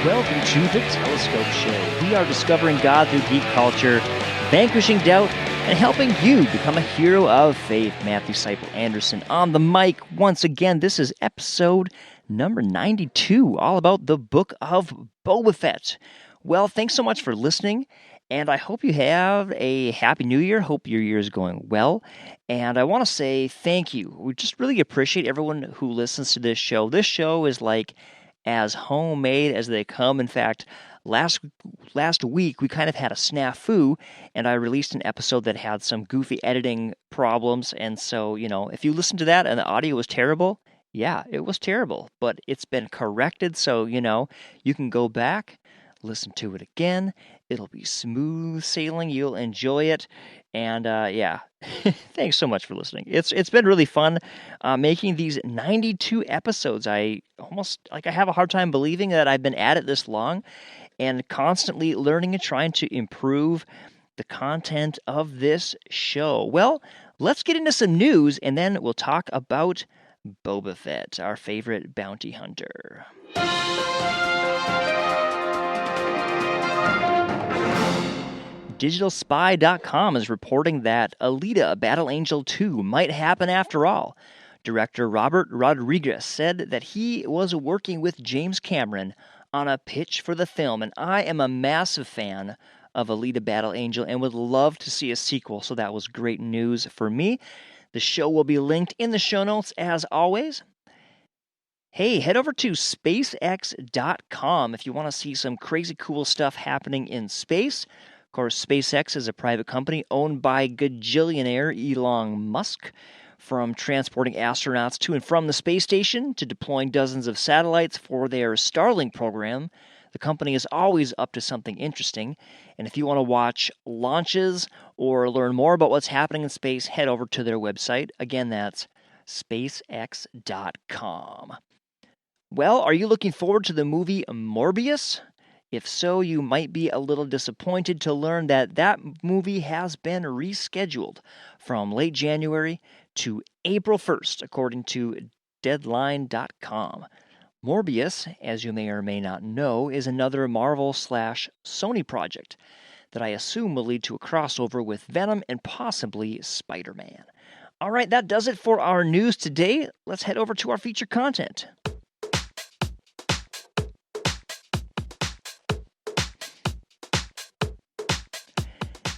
Welcome to the Telescope Show. We are discovering God through geek culture, vanquishing doubt, and helping you become a hero of faith. Matthew Seipel Anderson on the mic. Once again, this is episode number 92, all about the Book of Boba Fett. Well, thanks so much for listening, and I hope you have a happy new year. Hope your year is going well, and I want to say thank you. We just really appreciate everyone who listens to this show. This show is like as homemade as they come. In fact, last week we kind of had a snafu, and I released an episode that had some goofy editing problems. And so, if you listen to that and the audio was terrible, yeah, it was terrible, but it's been corrected. So, you can go back, listen to it again. It'll be smooth sailing. You'll enjoy it. And thanks so much for listening. It's been really fun making these 92 episodes. I have a hard time believing that I've been at it this long and constantly learning and trying to improve the content of this show. Well, let's get into some news, and then we'll talk about Boba Fett, our favorite bounty hunter. DigitalSpy.com is reporting that Alita Battle Angel 2 might happen after all. Director Robert Rodriguez said that he was working with James Cameron on a pitch for the film, and I am a massive fan of Alita Battle Angel and would love to see a sequel, so that was great news for me. The show will be linked in the show notes as always. Hey, head over to SpaceX.com if you want to see some crazy cool stuff happening in space. Of course, SpaceX is a private company owned by gajillionaire Elon Musk. From transporting astronauts to and from the space station to deploying dozens of satellites for their Starlink program, the company is always up to something interesting. And if you want to watch launches or learn more about what's happening in space, head over to their website. Again, that's SpaceX.com. Well, are you looking forward to the movie Morbius? If so, you might be a little disappointed to learn that movie has been rescheduled from late January to April 1st, according to Deadline.com. Morbius, as you may or may not know, is another Marvel/Sony project that I assume will lead to a crossover with Venom and possibly Spider-Man. All right, that does it for our news today. Let's head over to our featured content.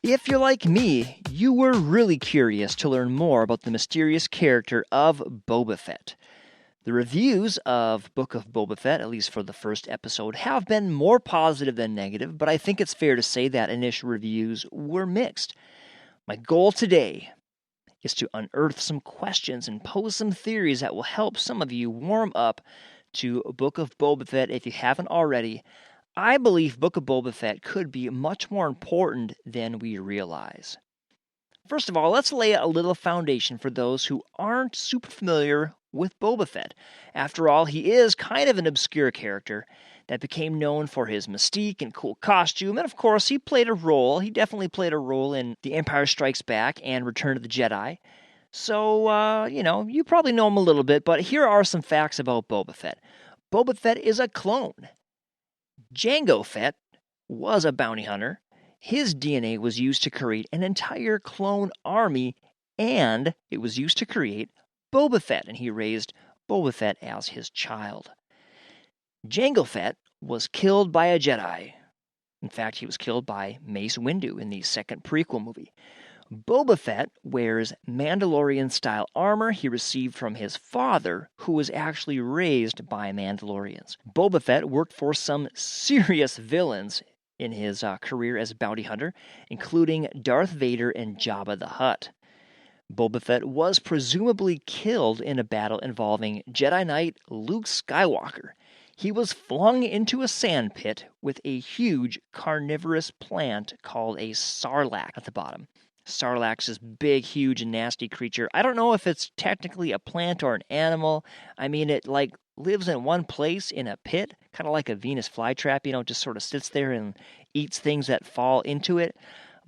If you're like me, you were really curious to learn more about the mysterious character of Boba Fett. The reviews of Book of Boba Fett, at least for the first episode, have been more positive than negative, but I think it's fair to say that initial reviews were mixed. My goal today is to unearth some questions and pose some theories that will help some of you warm up to Book of Boba Fett if you haven't already. I believe Book of Boba Fett could be much more important than we realize. First of all, let's lay a little foundation for those who aren't super familiar with Boba Fett. After all, he is kind of an obscure character that became known for his mystique and cool costume, and of course, he definitely played a role in The Empire Strikes Back and Return of the Jedi. So, you probably know him a little bit, but here are some facts about Boba Fett. Boba Fett is a clone. Jango Fett was a bounty hunter. His DNA was used to create an entire clone army, and it was used to create Boba Fett, and he raised Boba Fett as his child. Jango Fett was killed by a Jedi. In fact, he was killed by Mace Windu in the second prequel movie. Boba Fett wears Mandalorian-style armor he received from his father, who was actually raised by Mandalorians. Boba Fett worked for some serious villains in his career as a bounty hunter, including Darth Vader and Jabba the Hutt. Boba Fett was presumably killed in a battle involving Jedi Knight Luke Skywalker. He was flung into a sand pit with a huge carnivorous plant called a sarlacc at the bottom. Sarlacc's this big, huge, and nasty creature. I don't know if it's technically a plant or an animal. I mean, it lives in one place in a pit, kind of like a Venus flytrap, just sort of sits there and eats things that fall into it.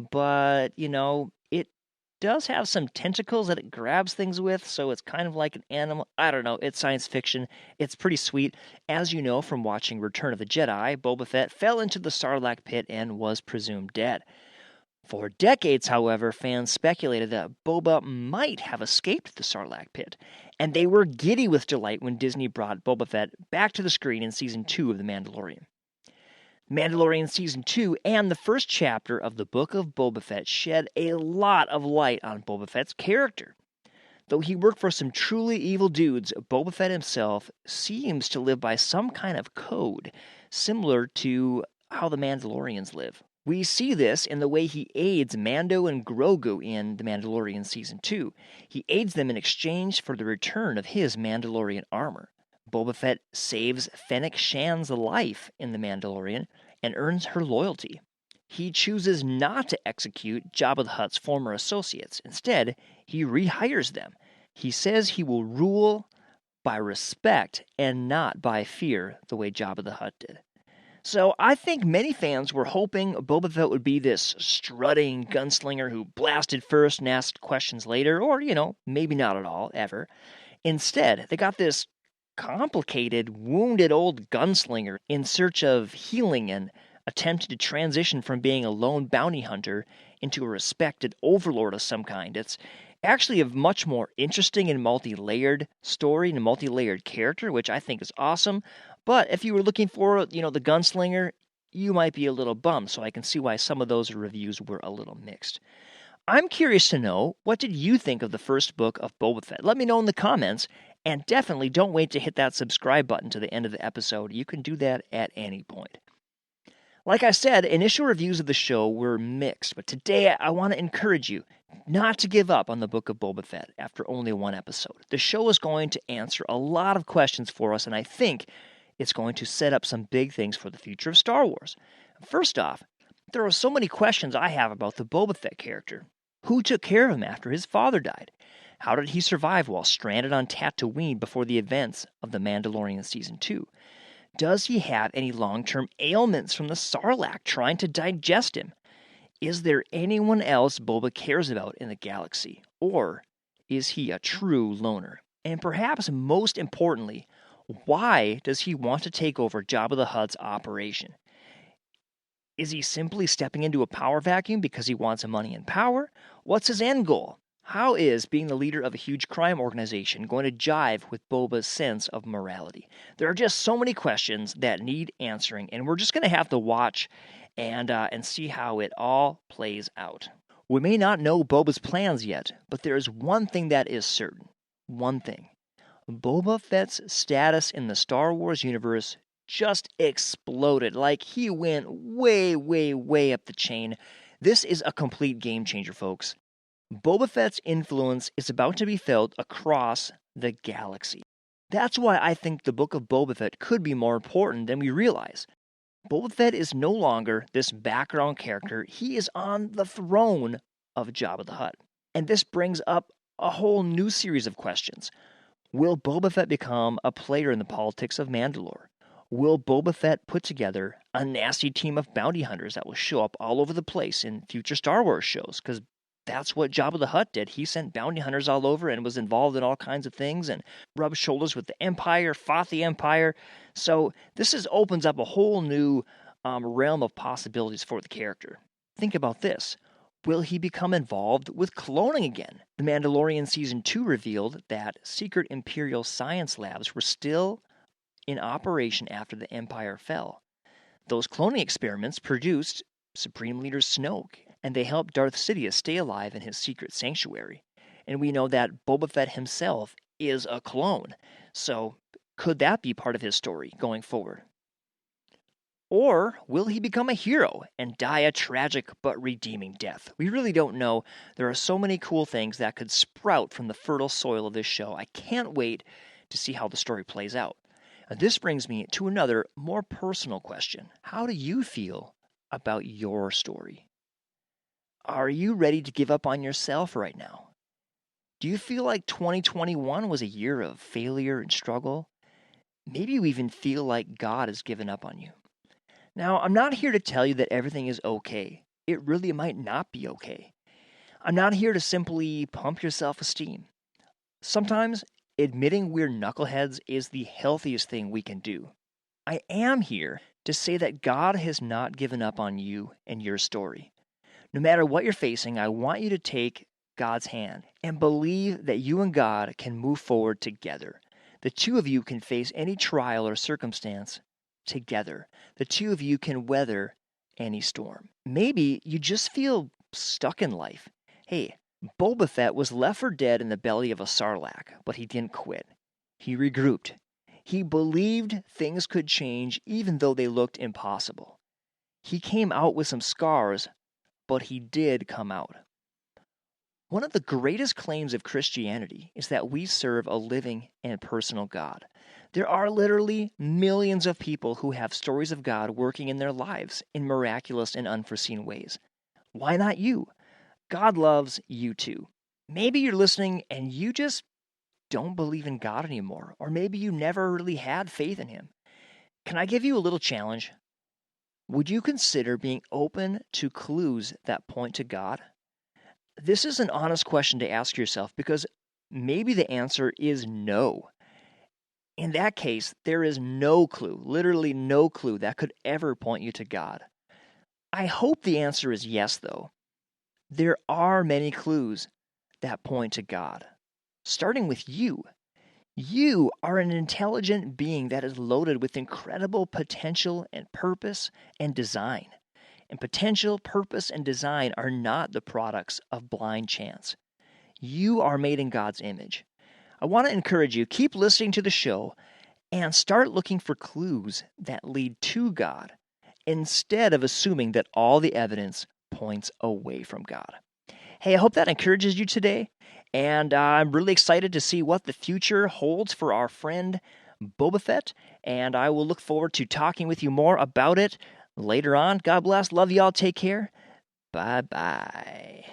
But, it does have some tentacles that it grabs things with, so it's kind of like an animal. I don't know, it's science fiction. It's pretty sweet. As you know from watching Return of the Jedi, Boba Fett fell into the Sarlacc pit and was presumed dead. For decades, however, fans speculated that Boba might have escaped the Sarlacc pit, and they were giddy with delight when Disney brought Boba Fett back to the screen in Season 2 of The Mandalorian. Mandalorian Season 2 and the first chapter of the Book of Boba Fett shed a lot of light on Boba Fett's character. Though he worked for some truly evil dudes, Boba Fett himself seems to live by some kind of code, similar to how the Mandalorians live. We see this in the way he aids Mando and Grogu in The Mandalorian Season 2. He aids them in exchange for the return of his Mandalorian armor. Boba Fett saves Fennec Shan's life in The Mandalorian and earns her loyalty. He chooses not to execute Jabba the Hutt's former associates. Instead, he rehires them. He says he will rule by respect and not by fear, the way Jabba the Hutt did. So I think many fans were hoping Boba Fett would be this strutting gunslinger who blasted first and asked questions later, or, maybe not at all, ever. Instead, they got this complicated, wounded old gunslinger in search of healing and attempted to transition from being a lone bounty hunter into a respected overlord of some kind. It's actually a much more interesting and multi-layered story and a multi-layered character, which I think is awesome. But if you were looking for, the gunslinger, you might be a little bummed, so I can see why some of those reviews were a little mixed. I'm curious to know, what did you think of the first book of Boba Fett? Let me know in the comments, and definitely don't wait to hit that subscribe button to the end of the episode. You can do that at any point. Like I said, initial reviews of the show were mixed, but today I want to encourage you not to give up on the Book of Boba Fett after only one episode. The show is going to answer a lot of questions for us, and I think it's going to set up some big things for the future of Star Wars. First off, there are so many questions I have about the Boba Fett character. Who took care of him after his father died? How did he survive while stranded on Tatooine before the events of The Mandalorian Season 2? Does he have any long-term ailments from the Sarlacc trying to digest him? Is there anyone else Boba cares about in the galaxy? Or is he a true loner? And perhaps most importantly, why does he want to take over Jabba the Hutt's operation? Is he simply stepping into a power vacuum because he wants money and power? What's his end goal? How is being the leader of a huge crime organization going to jive with Boba's sense of morality? There are just so many questions that need answering, and we're just going to have to watch and see how it all plays out. We may not know Boba's plans yet, but there is one thing that is certain. One thing. Boba Fett's status in the Star Wars universe just exploded. Like, he went way, way, way up the chain. This is a complete game changer, folks. Boba Fett's influence is about to be felt across the galaxy. That's why I think the Book of Boba Fett could be more important than we realize. Boba Fett is no longer this background character. He is on the throne of Jabba the Hutt. And this brings up a whole new series of questions. Will Boba Fett become a player in the politics of Mandalore? Will Boba Fett put together a nasty team of bounty hunters that will show up all over the place in future Star Wars shows? Because that's what Jabba the Hutt did. He sent bounty hunters all over and was involved in all kinds of things and rubbed shoulders with the Empire, fought the Empire. So this opens up a whole new realm of possibilities for the character. Think about this. Will he become involved with cloning again? The Mandalorian Season 2 revealed that secret Imperial science labs were still in operation after the Empire fell. Those cloning experiments produced Supreme Leader Snoke, and they helped Darth Sidious stay alive in his secret sanctuary. And we know that Boba Fett himself is a clone. So could that be part of his story going forward? Or will he become a hero and die a tragic but redeeming death? We really don't know. There are so many cool things that could sprout from the fertile soil of this show. I can't wait to see how the story plays out. This brings me to another, more personal question. How do you feel about your story? Are you ready to give up on yourself right now? Do you feel like 2021 was a year of failure and struggle? Maybe you even feel like God has given up on you. Now, I'm not here to tell you that everything is okay. It really might not be okay. I'm not here to simply pump your self-esteem. Sometimes admitting we're knuckleheads is the healthiest thing we can do. I am here to say that God has not given up on you and your story. No matter what you're facing, I want you to take God's hand and believe that you and God can move forward together. The two of you can face any trial or circumstance together. The two of you can weather any storm. Maybe you just feel stuck in life. Hey, Boba Fett was left for dead in the belly of a sarlacc, but he didn't quit. He regrouped. He believed things could change even though they looked impossible. He came out with some scars, but he did come out. One of the greatest claims of Christianity is that we serve a living and personal God. There are literally millions of people who have stories of God working in their lives in miraculous and unforeseen ways. Why not you? God loves you too. Maybe you're listening and you just don't believe in God anymore, or maybe you never really had faith in Him. Can I give you a little challenge? Would you consider being open to clues that point to God? This is an honest question to ask yourself because maybe the answer is no. In that case, there is no clue, literally no clue, that could ever point you to God. I hope the answer is yes, though. There are many clues that point to God, starting with you. You are an intelligent being that is loaded with incredible potential and purpose and design. And potential, purpose, and design are not the products of blind chance. You are made in God's image. I want to encourage you, keep listening to the show and start looking for clues that lead to God instead of assuming that all the evidence points away from God. Hey, I hope that encourages you today, and I'm really excited to see what the future holds for our friend Boba Fett, and I will look forward to talking with you more about it later on. God bless. Love you all. Take care. Bye-bye.